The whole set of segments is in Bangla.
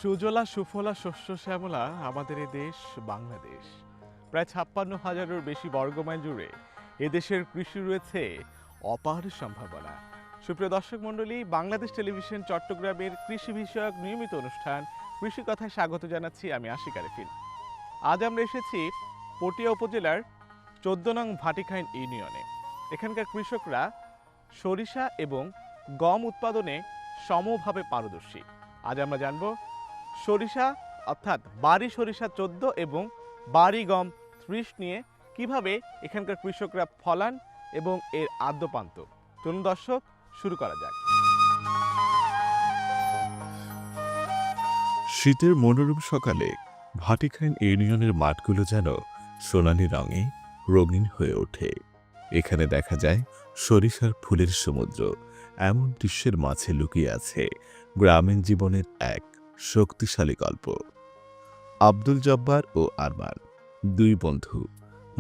সুজলা সুফলা শস্য শ্যামলা আমাদের এ দেশ বাংলাদেশ। প্রায় ৫৬,০০০-এর বেশি বর্গমাইল জুড়ে এদেশের কৃষি রয়েছে অপার সম্ভাবনা। সুপ্রিয় দর্শক মণ্ডলী, বাংলাদেশ টেলিভিশন চট্টগ্রামের কৃষি বিষয়ক নিয়মিত অনুষ্ঠান কৃষি কথায় স্বাগত জানাচ্ছি আমি আশিক আরেফিন। আজ আমরা এসেছি পটিয়া উপজেলার ১৪ নং ভাটিখাইন ইউনিয়নে। এখানকার কৃষকরা সরিষা এবং গম উৎপাদনে সমভাবে পারদর্শী। আজ আমরা জানব সরিষা অর্থাৎ বাড়ি সরিষা ১৪ এবং বাড়ি গম ৩০ নিয়ে কিভাবে এখানকার কৃষকরা ফলান এবং এর আদ্যপান্ত। চলুন দর্শক, শুরু করা যাক। শীতের মনোরম সকালে ভাটিখাইন ইউনিয়নের মাঠগুলো যেন সোনালি রঙে রঙিন হয়ে ওঠে। এখানে দেখা যায় সরিষার ফুলের সমুদ্র। এমন দৃশ্যের মাঝে লুকিয়ে আছে গ্রামীণ জীবনের এক শক্তিশালী গল্প। আব্দুল জব্বার ও আরমান দুই বন্ধু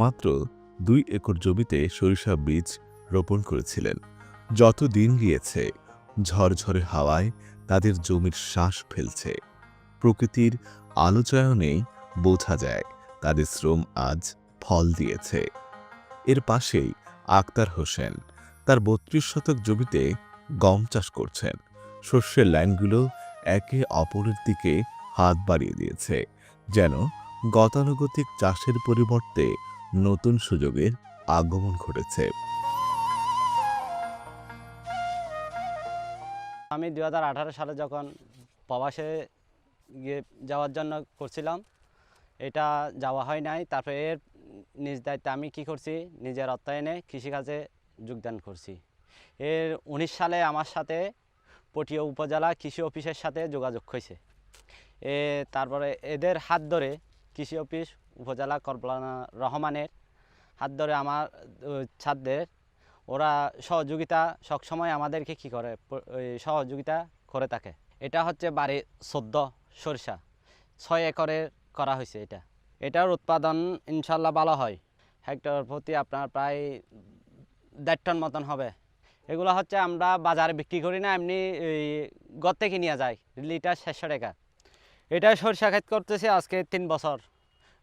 মাত্র ২ একর জমিতে সরিষা বীজ রোপণ করেছিলেন। যত দিন গিয়েছে ঝরঝরে হাওয়ায় তাদের জমির শ্বাস ফেলছে। প্রকৃতির আলোচয়নেই বোঝা যায় তাদের শ্রম আজ ফল দিয়েছে। এর পাশেই আক্তার হোসেন তার ৩২ শতক জমিতে গম চাষ করছেন। শস্যের লাইনগুলো একে অপরের দিকে হাত বাড়িয়ে দিয়েছে, যেন গতানুগতিক চাষের পরিবর্তে নতুন সুযোগের আগমন ঘটেছে। আমি ২০১৮ সালে যখন প্রবাসে গিয়ে যাওয়ার জন্য করছিলাম, এটা যাওয়া হয় নাই। তারপরে এর নিজ দায়িত্বে আমি কি করছি, নিজের অর্থায়নে কৃষিকাজে যোগদান করছি। এর ১৯ সালে আমার সাথে পটিয়া উপজেলা কৃষি অফিসের সাথে যোগাযোগ হয়েছে। তারপরে এদের হাত ধরে কৃষি অফিস উপজেলা করবলানা রহমানের হাত ধরে আমার ছাত্রদের ওরা সহযোগিতা সবসময় আমাদেরকে কি করে সহযোগিতা করে থাকে। এটা হচ্ছে বাড়ি ১৪ সরিষা ৬ একরের করা হয়েছে। এটার উৎপাদন ইনশাল্লাহ ভালো হয়। হেক্টর প্রতি আপনার প্রায় ১.৫ টন মতন হবে। এগুলো হচ্ছে আমরা বাজারে বিক্রি করি না, এমনি ঘর থেকে নিয়ে যাই লিটার ৬০০ টাকা। এটা সরিষা ক্ষেত করতেছি আজকে ৩ বছর।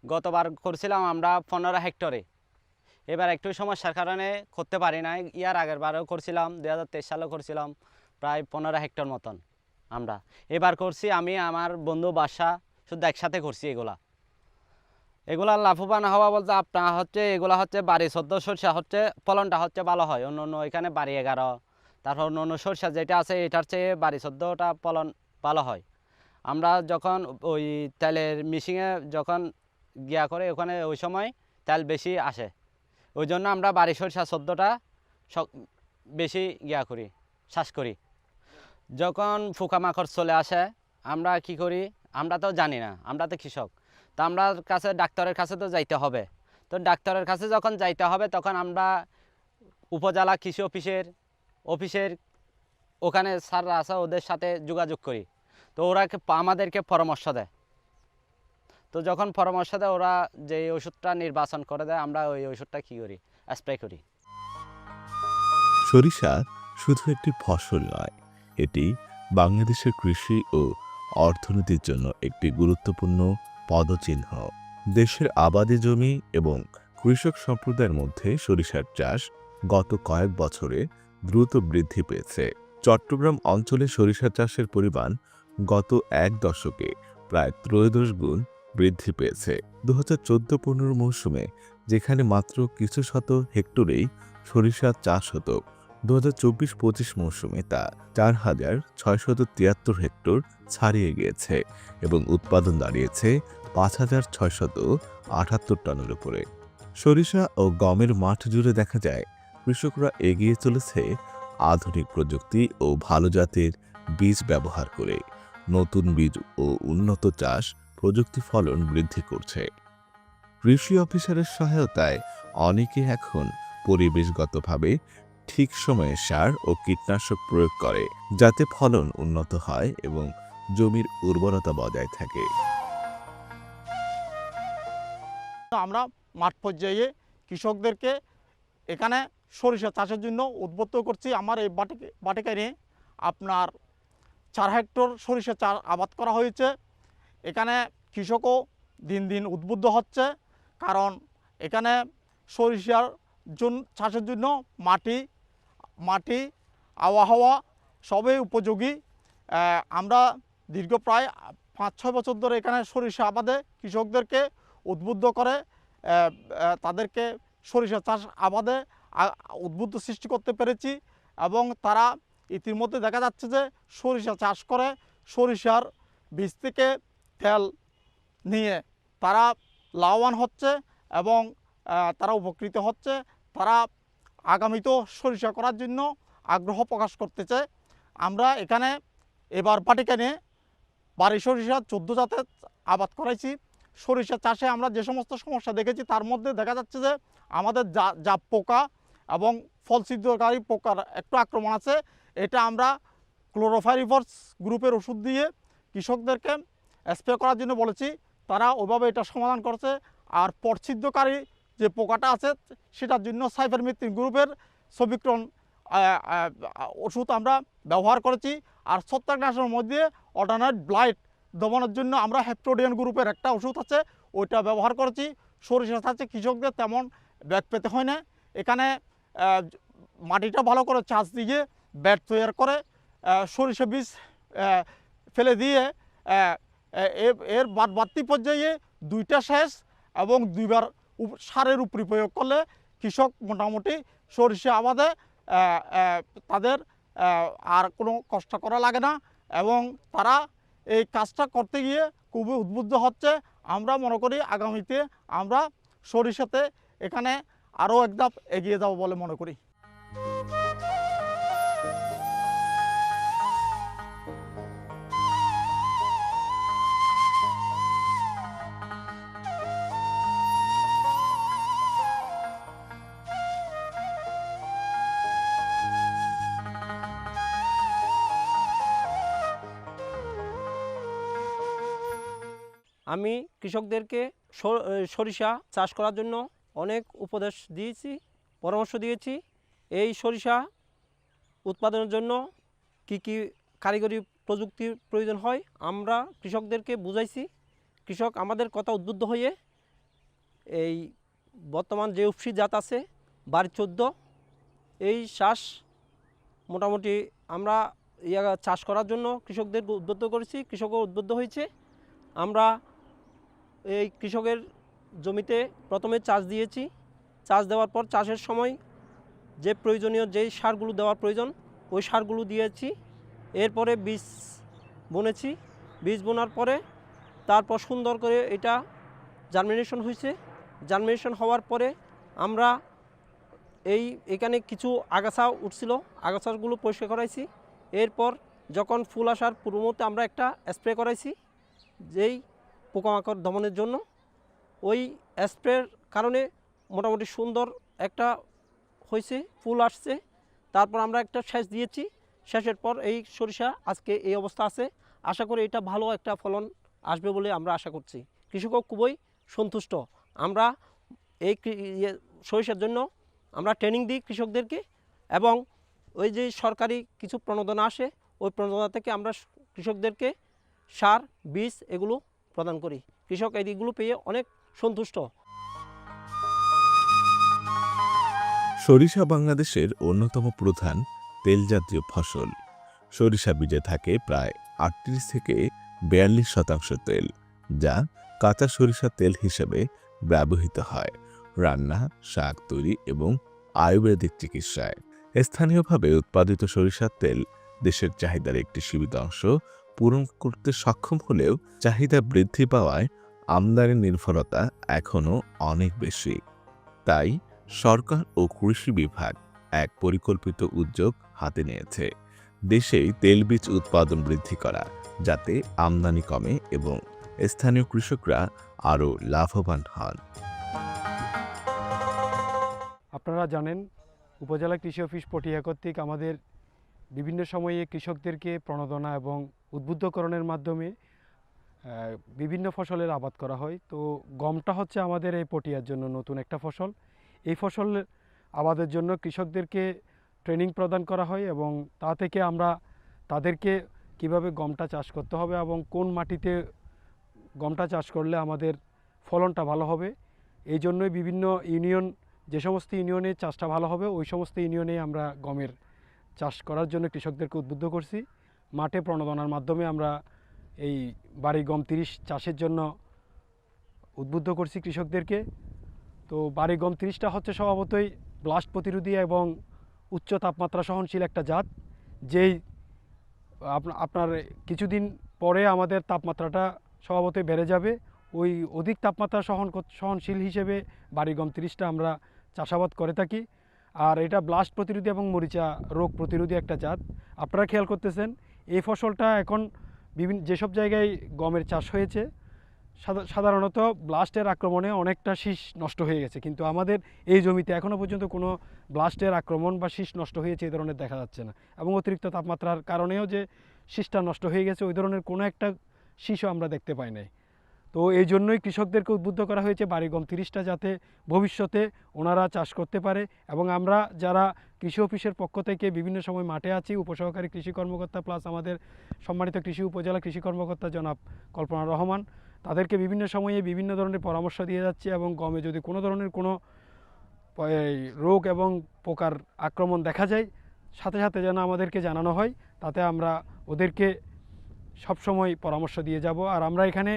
গতবার করছিলাম আমরা ১৫ হেক্টরে। এবার একটু সমস্যার কারণে করতে পারি না। ইয়ার আগের বারেও করছিলাম, ২০২৩ সালেও করছিলাম প্রায় ১৫ হেক্টর মতন। আমরা এবার করছি, আমি আমার বন্ধু বাসা শুধু একসাথে করছি। এগুলা লাভবান হওয়া বলতে আপনার হচ্ছে এগুলা হচ্ছে বাড়ি ১৪ সরিষা হচ্ছে ফলনটা হচ্ছে ভালো হয়। অন্য এখানে বাড়ি ১১, তারপর অন্য সরিষা যেটা আছে এটার চেয়ে বাড়ি ১৪টা ফলন ভালো হয়। আমরা যখন ওই তেলের মেশিনে যখন গিয়া করে ওখানে ওই সময় তেল বেশি আসে, ওই জন্য আমরা বাড়ি সরিষা ১৪টা বেশি করি, চাষ করি। যখন পোকামাকড় চলে আসে আমরা কি করি, আমরা তো জানি না, আমরা তো কৃষক। তো আমরা ডাক্তারের কাছে তো যাইতে হবে। তো ডাক্তারের কাছে যখন যাইতে হবে তখন আমরা উপজেলা কৃষি অফিসের ওখানে স্যাররা আছে, ওদের সাথে যোগাযোগ করি। তো ওরা আমাদেরকে পরামর্শ দেয়। তো যখন পরামর্শ দেয় ওরা যে ওষুধটা নির্বাচন করে দেয়, আমরা ওই ওষুধটা কী করি, স্প্রে করি। সরিষা শুধু একটি ফসল নয়, এটি বাংলাদেশের কৃষি ও অর্থনীতির জন্য একটি গুরুত্বপূর্ণ পদচিহ্ন। দেশের আবাদি জমি এবং কৃষক সম্প্রদায়ের মধ্যে সরিষার চাষ গত কয়েক বছরে দ্রুত বৃদ্ধি পেয়েছে। চট্টগ্রাম অঞ্চলে সরিষা চাষের পরিমাণ গত এক দশকে প্রায় ১৩ গুণ বৃদ্ধি পেয়েছে। ২০১৪-১৫ মৌসুমে যেখানে মাত্র কিছু শত হেক্টরেই সরিষা চাষ হতো, ২০২৪-২৫ মৌসুমে তা ৪,৬৭৩ হেক্টর ছাড়িয়ে গিয়েছে এবং উৎপাদন দাঁড়িয়েছে ৫,৬৭৮ টনের উপরে। সরিষা ও গমের মাঠ জুড়ে দেখা যায় কৃষকরা এগিয়ে চলেছে আধুনিক প্রযুক্তি ও ভালো জাতের বীজ ব্যবহার করে। নতুন বীজ ও উন্নত চাষ প্রযুক্তি ফলন বৃদ্ধি করছে। কৃষি অফিসারের সহায়তায় অনেকে এখন পরিবেশগতভাবে ঠিক সময়ে সার ও কীটনাশক প্রয়োগ করে, যাতে ফলন উন্নত হয় এবং জমির উর্বরতা বজায় থাকে। আমরা মাঠ পর্যায়ে কৃষকদেরকে এখানে সরিষা চাষের জন্য উদ্বুদ্ধ করছি। আমার এই বাটিকায় আপনার ৪ হেক্টর সরিষা চাষ আবাদ করা হয়েছে। এখানে কৃষকও দিন দিন উদ্বুদ্ধ হচ্ছে, কারণ এখানে সরিষার চাষের জন্য মাটি আবহাওয়া সবই উপযোগী। আমরা দীর্ঘ প্রায় 5-6 বছর ধরে এখানে সরিষা আবাদে কৃষকদেরকে উদ্বুদ্ধ করে তাদেরকে সরিষা চাষ আবাদে উদ্বুদ্ধ সৃষ্টি করতে পেরেছি, এবং তারা ইতিমধ্যে দেখা যাচ্ছে যে সরিষা চাষ করে সরিষার বীজ থেকে তেল নিয়ে তারা লাভবান হচ্ছে এবং তারা উপকৃত হচ্ছে। তারা আগামীতেও সরিষা করার জন্য আগ্রহ প্রকাশ করতেছে। আমরা এখানে এবার ভাটিখানে বাড়ি সরিষা 14 জাতের আবাদ করাইছি। সরিষা চাষে আমরা যে সমস্ত সমস্যা দেখেছি তার মধ্যে দেখা যাচ্ছে যে আমাদের জাপ পোকা এবং ফল ছিদ্রকারী পোকার একটু আক্রমণ আছে। এটা আমরা ক্লোরোফাইরিফস গ্রুপের ওষুধ দিয়ে কৃষকদেরকে স্প্রে করার জন্য বলেছি, তারা ওইভাবে এটা সমাধান করছে। আর পরছিদ্রকারী যে পোকাটা আছে সেটার জন্য সাইফারমেথ্রিন গ্রুপের সবিক্রন ওষুধ আমরা ব্যবহার করেছি। আর ছত্রাকনাশকের মধ্যে অল্টারনেট ব্লাইট দমনের জন্য আমরা হেপ্টোডিয়ান গ্রুপের একটা ওষুধ আছে, ওইটা ব্যবহার করেছি। সরিষা চাষে কৃষকদের তেমন ব্যাক পেতে হয় না। এখানে মাটিটা ভালো করে চাষ দিয়ে ব্যাট তৈরি করে সরিষা বীজ ফেলে দিয়ে এর বাড়তি পর্যায়ে 2টা সেচ এবং 2বার সারের উপরি প্রয়োগ করলে কৃষক মোটামুটি সরিষা আবাদে তাদের আর কোনো কষ্ট করা লাগে না, এবং তারা এই কাজটা করতে গিয়ে খুবই উদ্বুদ্ধ হচ্ছে। আমরা মনে করি আগামীতে আমরা সরিষাতে এখানে আরও এক ধাপ এগিয়ে যাব বলে মনে করি। আমি কৃষকদেরকে সরিষা চাষ করার জন্য অনেক উপদেশ দিয়েছি, পরামর্শ দিয়েছি। এই সরিষা উৎপাদনের জন্য কি কি কারিগরি প্রযুক্তির প্রয়োজন হয় আমরা কৃষকদেরকে বুঝাইছি। কৃষক আমাদের কথা উদ্বুদ্ধ হয়ে এই বর্তমান যে উফশি জাত আছে 12-14 এই চাষ মোটামুটি আমরা চাষ করার জন্য কৃষকদেরকে উদ্বুদ্ধ করেছি, কৃষকও উদ্বুদ্ধ হয়েছে। আমরা এই কৃষকের জমিতে প্রথমে চাষ দিয়েছি, চাষ দেওয়ার পর চাষের সময় যে প্রয়োজনীয় যেই সারগুলো দেওয়ার প্রয়োজন ওই সারগুলো দিয়েছি। এরপরে বীজ বুনেছি, বীজ বোনার পরে তারপর সুন্দর করে এটা জার্মিনেশন হয়েছে। জার্মিনেশন হওয়ার পরে আমরা এখানে কিছু আগাছা উঠছিল, আগাছাগুলো পরিষ্কার করাইছি। এরপর যখন ফুল আসার পূর্ব মুহূর্তে আমরা একটা স্প্রে করাইছি যেই পোকামাকড় দমনের জন্য। ওই স্প্রের কারণে মোটামুটি সুন্দর একটা হয়েছে, ফুল আসছে। তারপর আমরা একটা সেচ দিয়েছি, সেচের পর এই সরিষা আজকে এই অবস্থা আছে। আশা করি এটা ভালো একটা ফলন আসবে বলে আমরা আশা করছি। কৃষকও খুবই সন্তুষ্ট। আমরা এই সরিষার জন্য আমরা ট্রেনিং দিই কৃষকদেরকে, এবং ওই যে সরকারি কিছু প্রণোদনা আসে ওই প্রণোদনা থেকে আমরা কৃষকদেরকে সার বীজ এগুলো প্রদান করি। কৃষক এইগুলো পেয়ে অনেক সন্তুষ্ট। সরিষা বাংলাদেশের অন্যতম প্রধান তেলজাতীয় ফসল। সরিষা বীজে থাকে প্রায় 38 থেকে 42% তেল, যা কাঁচা সরিষা তেল হিসেবে ব্যবহৃত হয় রান্না, শাক তৈরি এবং আয়ুর্বেদিক চিকিৎসায়। স্থানীয়ভাবে উৎপাদিত সরিষার তেল দেশের চাহিদার একটি সীমিত অংশ পূরণ করতে সক্ষম হলেও চাহিদা বৃদ্ধি পাওয়ায় আমদানি নির্ভরতা এখনও অনেক বেশি। তাই সরকার ও কৃষি বিভাগ এক পরিকল্পিত উদ্যোগ হাতে নিয়েছে দেশেই তেলবীজ উৎপাদন বৃদ্ধি করা, যাতে আমদানি কমে এবং স্থানীয় কৃষকরা আরও লাভবান হন। আপনারা জানেন উপজেলা কৃষি অফিস পটিয়া কর্তৃক আমাদের বিভিন্ন সময়ে কৃষকদেরকে প্রণোদনা এবং উদ্বুদ্ধকরণের মাধ্যমে বিভিন্ন ফসলের আবাদ করা হয়। তো গমটা হচ্ছে আমাদের এই পটিয়ার জন্য নতুন একটা ফসল। এই ফসল আবাদের জন্য কৃষকদেরকে ট্রেনিং প্রদান করা হয় এবং তা থেকে আমরা তাদেরকে কিভাবে গমটা চাষ করতে হবে এবং কোন মাটিতে গমটা চাষ করলে আমাদের ফলনটা ভালো হবে। এই জন্যই বিভিন্ন ইউনিয়ন, যে সমস্ত ইউনিয়নে চাষটা ভালো হবে ওই সমস্ত ইউনিয়নেই আমরা গমের চাষ করার জন্য কৃষকদেরকে উদ্বুদ্ধ করছি। মাঠে প্রণোদনার মাধ্যমে আমরা এই বাড়ি গম 30 চাষের জন্য উদ্বুদ্ধ করছি কৃষকদেরকে। তো বাড়ি গম 30টা হচ্ছে স্বভাবতই ব্লাস্ট প্রতিরোধী এবং উচ্চ তাপমাত্রা সহনশীল একটা জাত, যেই আপনার কিছুদিন পরে আমাদের তাপমাত্রাটা স্বভাবতই বেড়ে যাবে। ওই অধিক তাপমাত্রা সহনশীল হিসেবে বাড়ি গম 30টা আমরা চাষাবাদ করে থাকি। আর এটা ব্লাস্ট প্রতিরোধী এবং মরিচা রোগ প্রতিরোধী একটা জাত। আপনারা খেয়াল করতেছেন এই ফসলটা এখন যেসব জায়গায় গমের চাষ হয়েছে সাধারণত ব্লাস্টের আক্রমণে অনেকটা শীষ নষ্ট হয়ে গেছে, কিন্তু আমাদের এই জমিতে এখনও পর্যন্ত কোনো ব্লাস্টের আক্রমণ বা শীষ নষ্ট হয়েছে এই ধরনের দেখা যাচ্ছে না। এবং অতিরিক্ত তাপমাত্রার কারণেও যে শীষটা নষ্ট হয়ে গেছে ওই ধরনের কোনো একটা শীষও আমরা দেখতে পাই নাই। তো এই জন্যই কৃষকদেরকে উদ্বুদ্ধ করা হয়েছে বাড়ি গম 30টা যাতে ভবিষ্যতে ওনারা চাষ করতে পারে। এবং আমরা যারা কৃষি অফিসের পক্ষ থেকে বিভিন্ন সময় মাঠে আছি, উপসহকারী কৃষি কর্মকর্তা প্লাস আমাদের সম্মানিত কৃষি উপজেলা কৃষি কর্মকর্তা জনাব কল্পনা রহমান, তাদেরকে বিভিন্ন সময়ে বিভিন্ন ধরনের পরামর্শ দিয়ে যাচ্ছে। এবং গমে যদি কোনো ধরনের কোনো রোগ এবং পোকার আক্রমণ দেখা যায় সাথে সাথে যেন আমাদেরকে জানানো হয়, তাতে আমরা ওদেরকে সবসময় পরামর্শ দিয়ে যাব। আর আমরা এখানে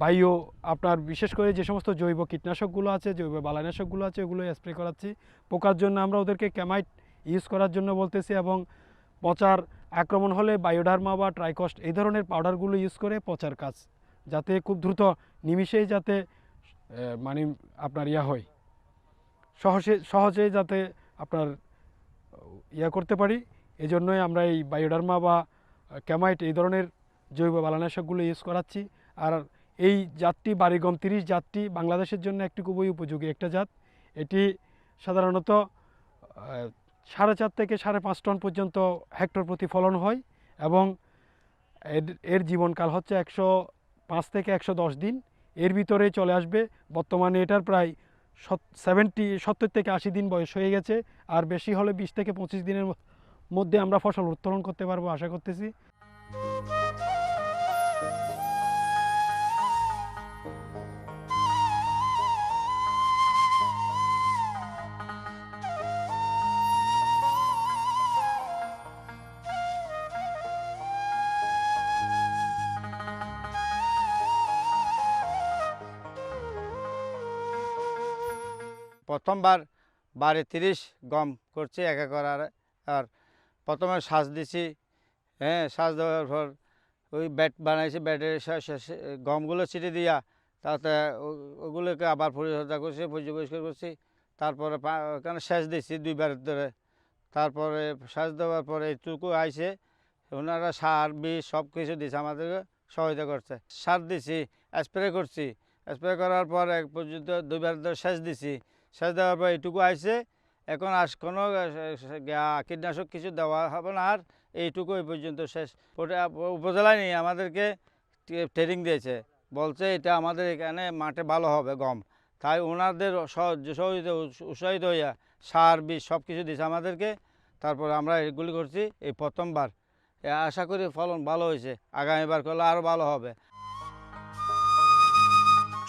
বায়ো আপনার বিশেষ করে যে সমস্ত জৈব কীটনাশকগুলো আছে, জৈব বালাইনাশকগুলো আছে, ওগুলো স্প্রে করাচ্ছি। পোকার জন্য আমরা ওদেরকে ক্যামাইট ইউজ করার জন্য বলতেছি, এবং পচার আক্রমণ হলে বায়োডার্মা বা ট্রাইকস্ট এই ধরনের পাউডারগুলো ইউজ করে পচার কাজ যাতে খুব দ্রুত নিমিষেই যাতে মানে আপনার হয় সহজেই যাতে আপনার করতে পারি। এই জন্যই আমরা এই বায়োডার্মা বা ক্যামাইট এই ধরনের জৈব বালাইনাশকগুলো ইউজ করাচ্ছি। আর এই জাতটি বাড়ি গম 30 জাতটি বাংলাদেশের জন্য একটি খুবই উপযোগী একটা জাত। এটি সাধারণত 4.5 থেকে 5.5 টন পর্যন্ত হেক্টর প্রতি ফলন হয় এবং এর জীবনকাল হচ্ছে 105 থেকে 110 দিন, এর ভিতরেই চলে আসবে। বর্তমানে এটার প্রায় 70 থেকে 80 দিন বয়স হয়ে গেছে, আর বেশি হলে 20 থেকে 25 দিনের মধ্যে আমরা ফসল উত্তোলন করতে পারবো আশা করতেছি। প্রথমবার বাড়ি 30 গম করছি এক একর। আর প্রথমে সাজ দিছি, সাজ দেওয়ার পর ওই ব্যাট বানাইছি, ব্যাটের গমগুলো ছিটে দিয়া তাতে ওগুলোকে আবার পরিচর্যা করছি, পরিষ্কার করছি। তারপরে ওখানে সেচ দিচ্ছি 2 বার ধরে। তারপরে সেচ দেওয়ার পরে এইটুকু আইসে ওনারা সার বিষ সব কিছু দিচ্ছে, আমাদেরকে সহায়তা করছে। সার দিছি, স্প্রে করছি, স্প্রে করার পর এক পর্যন্ত 2 বার ধরে সেচ দিছি। সেচ দেওয়ার পর এইটুকু আইসে, এখন কোনো কীটনাশক কিছু দেওয়া হবে না। আর এইটুকু এই পর্যন্ত শেষ। উপজেলায় নিয়ে আমাদেরকে ট্রেনিং দিয়েছে, বলছে এটা আমাদের এখানে মাঠে ভালো হবে গম। তাই ওনাদের উৎসাহিত হইয়া সার বিষ সব কিছু দিয়েছে আমাদেরকে। তারপর আমরা এগুলি করছি এই প্রথমবার। আশা করি ফলন ভালো হয়েছে, আগামীবার করলে আরও ভালো হবে।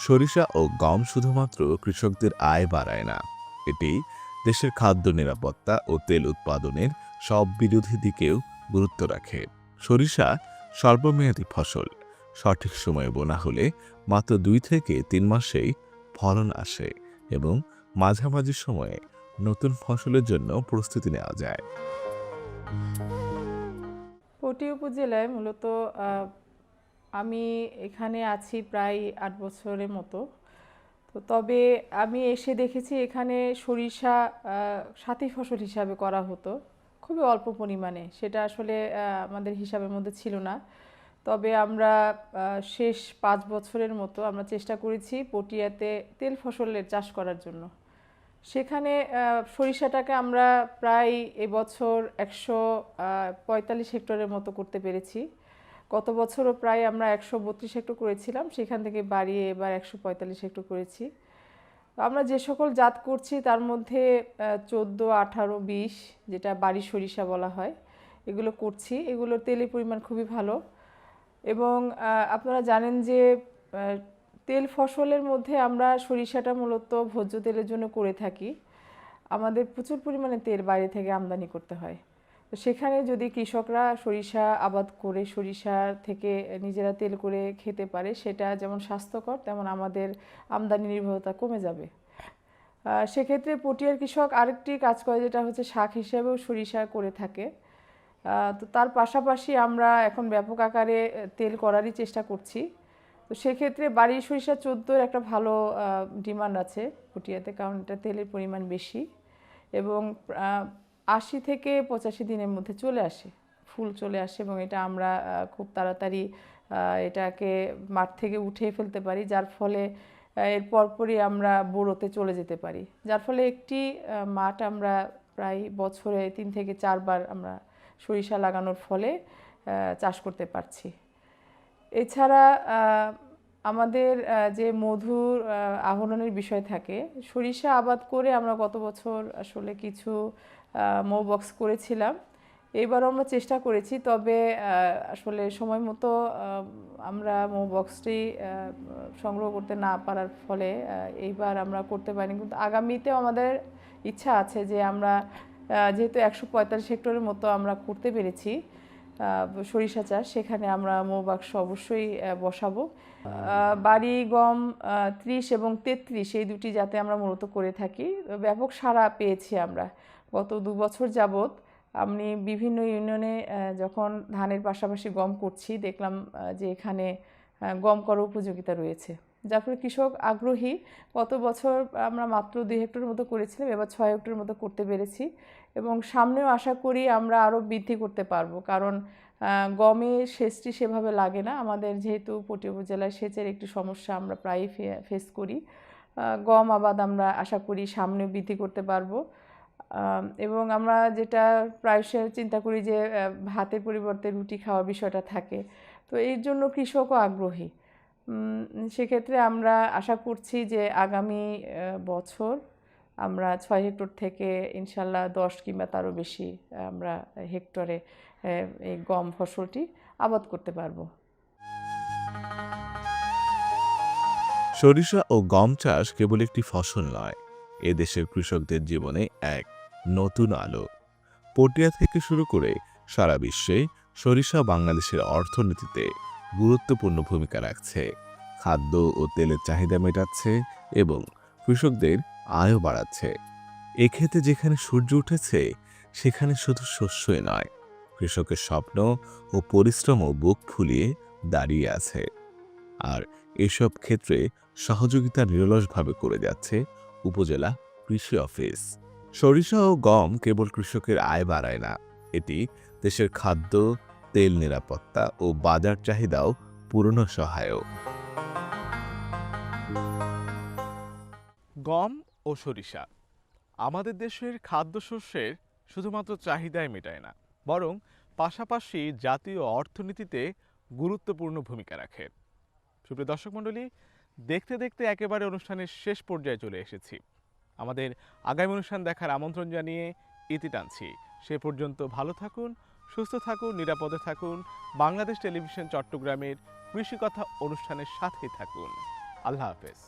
সরিষা ও গম শুধুমাত্র কৃষকদের আয় বাড়ায় না, এটি দেশের খাদ্য নিরাপত্তা ও তেল উৎপাদনের সব বিরোধী দিকেও গুরুত্ব রাখে। সরিষা স্বল্পমেয়াদী ফসল, সঠিক সময়ে বোনা হলে মাত্র 2 থেকে 3 মাসেই ফলন আসে এবং মাঝামাঝি সময়ে নতুন ফসলের জন্য প্রস্তুতি নেওয়া যায়। পটি উপজেলায় মূলত আমি এখানে আছি প্রায় 8 বছরের মতো। তবে আমি এসে দেখেছি এখানে সরিষা সাথী ফসল হিসাবে করা হতো খুবই অল্প পরিমাণে, সেটা আসলে আমাদের হিসাবের মধ্যে ছিল না। তবে আমরা শেষ 5 বছরের মতো আমরা চেষ্টা করেছি পটিয়াতে তেল ফসলের চাষ করার জন্য। সেখানে সরিষাটাকে আমরা প্রায় এবছর 145 হেক্টরের মতো করতে পেরেছি। গত বছরও প্রায় আমরা 132 হেক্টর করেছিলাম, সেখান থেকে বাড়িয়ে এবার 145 হেক্টর করেছি। আমরা যে সকল জাত করছি তার মধ্যে 14, 18, 20 যেটা বাড়ি সরিষা বলা হয় এগুলো করছি। এগুলোর তেলের পরিমাণ খুবই ভালো এবং আপনারা জানেন যে তেল ফসলের মধ্যে আমরা সরিষাটা মূলত ভোজ্য তেলের জন্য করে থাকি। আমাদের প্রচুর পরিমাণে তেল বাইরে থেকে আমদানি করতে হয়। তো সেখানে যদি কৃষকরা সরিষা আবাদ করে সরিষা থেকে নিজেরা তেল করে খেতে পারে, সেটা যেমন স্বাস্থ্যকর তেমন আমাদের আমদানি নির্ভরতা কমে যাবে। সেক্ষেত্রে পটিয়ার কৃষক আরেকটি কাজ করে, যেটা হচ্ছে শাক হিসেবেও সরিষা করে থাকে। তো তার পাশাপাশি আমরা এখন ব্যাপক আকারে তেল করারই চেষ্টা করছি। তো সেক্ষেত্রে বাড়ির সরিষা 14 একটা ভালো ডিমান্ড আছে পটিয়াতে, কারণ এটা তেলের পরিমাণ বেশি এবং 80 থেকে 85 দিনের মধ্যে চলে আসে, ফুল চলে আসে এবং এটা আমরা খুব তাড়াতাড়ি এটাকে মাঠ থেকে উঠিয়ে ফেলতে পারি, যার ফলে এর পরপরই আমরা বোরোতে চলে যেতে পারি, যার ফলে একটি মাঠ আমরা প্রায় বছরে 3 থেকে 4 বার আমরা সরিষা লাগানোর ফলে চাষ করতে পারছি। এছাড়া আমাদের যে মধুর আহরণের বিষয় থাকে, সরিষা আবাদ করে আমরা গত বছর আসলে কিছু মৌ বক্স করেছিলাম। এইবারও আমরা চেষ্টা করেছি, তবে আসলে সময় মতো আমরা মৌ বক্সটি সংগ্রহ করতে না পারার ফলে এইবার আমরা করতে পারিনি। কিন্তু আগামীতেও আমাদের ইচ্ছা আছে যে আমরা যেহেতু 145 হেক্টরের মতো আমরা করতে পেরেছি সরিষা চাষ, সেখানে আমরা মৌ বাক্স অবশ্যই বসাবো। বাড়ি গম 30 এবং 33 এই দুটি জাতে আমরা মূলত করে থাকি। ব্যাপক সাড়া পেয়েছি আমরা গত 2 বছর যাবৎ। আমি বিভিন্ন ইউনিয়নে যখন ধানের পাশাপাশি গম করছি, দেখলাম যে এখানে গম করার উপযোগিতা রয়েছে, যার ফলে কৃষক আগ্রহী। গত বছর আমরা মাত্র 2 হেক্টরের মতো করেছিলাম, এবার 6 হেক্টরের মতো করতে পেরেছি এবং সামনেও আশা করি আমরা আরও বৃদ্ধি করতে পারবো, কারণ গমে সেচটি সেভাবে লাগে না। আমাদের যেহেতু পটিয়া উপজেলায় সেচের একটি সমস্যা আমরা প্রায়ই ফেস করি, গম আবাদ আমরা আশা করি সামনেও বৃদ্ধি করতে পারবো। এবং আমরা যেটা প্রায়শই চিন্তা করি যে ভাতের পরিবর্তে রুটি খাওয়ার বিষয়টা থাকে, তো এর জন্য কৃষকও আগ্রহী। সেক্ষেত্রে আমরা আশা করছি যে আগামী বছর আমরা 6 হেক্টর থেকে ইনশাল্লাহ 10 কিংবা তারও বেশি আমরা হেক্টরে এই গম ফসলটি আবাদ করতে পারবো। সরিষা ও গম চাষ কেবল একটি ফসল নয়, এদেশের কৃষকদের জীবনে এক নতুন আলো। পটিয়া থেকে শুরু করে সারা বিশ্বে সরিষা বাংলাদেশের অর্থনীতিতে গুরুত্বপূর্ণ ভূমিকা রাখছে, খাদ্য ও তেলের চাহিদা মেটাচ্ছে এবং কৃষকদের আয়ও বাড়াচ্ছে। এক্ষেত্রে যেখানে সূর্য উঠেছে সেখানে শুধু শস্যই নয়, কৃষকের স্বপ্ন ও পরিশ্রমও বুক ফুলিয়ে দাঁড়িয়ে আছে। আর এসব ক্ষেত্রে সহযোগিতা নিরলসভাবে করে যাচ্ছে উপজেলা কৃষি অফিস। সরিষা ও গম কেবল কৃষকের আয় বাড়ায় না, এটি দেশের খাদ্য, তেল নিরাপত্তা ও বাজার চাহিদাও পূরণে সহায়ক। গম ও সরিষা আমাদের দেশের খাদ্যশস্যের শুধুমাত্র চাহিদাই মেটায় না, বরং পাশাপাশি জাতীয় অর্থনীতিতে গুরুত্বপূর্ণ ভূমিকা রাখে। সুপ্রিয় দর্শক মণ্ডলী, দেখতে দেখতে একেবারে অনুষ্ঠানের শেষ পর্যায়ে চলে এসেছি। আমাদের আগামী অনুষ্ঠান দেখার আমন্ত্রণ জানিয়ে ইতি টানছি। সে পর্যন্ত ভালো থাকুন, সুস্থ থাকুন, নিরাপদে থাকুন। বাংলাদেশ টেলিভিশন চট্টগ্রামের কৃষিকথা অনুষ্ঠানের সাথেই থাকুন। আল্লাহ হাফেজ।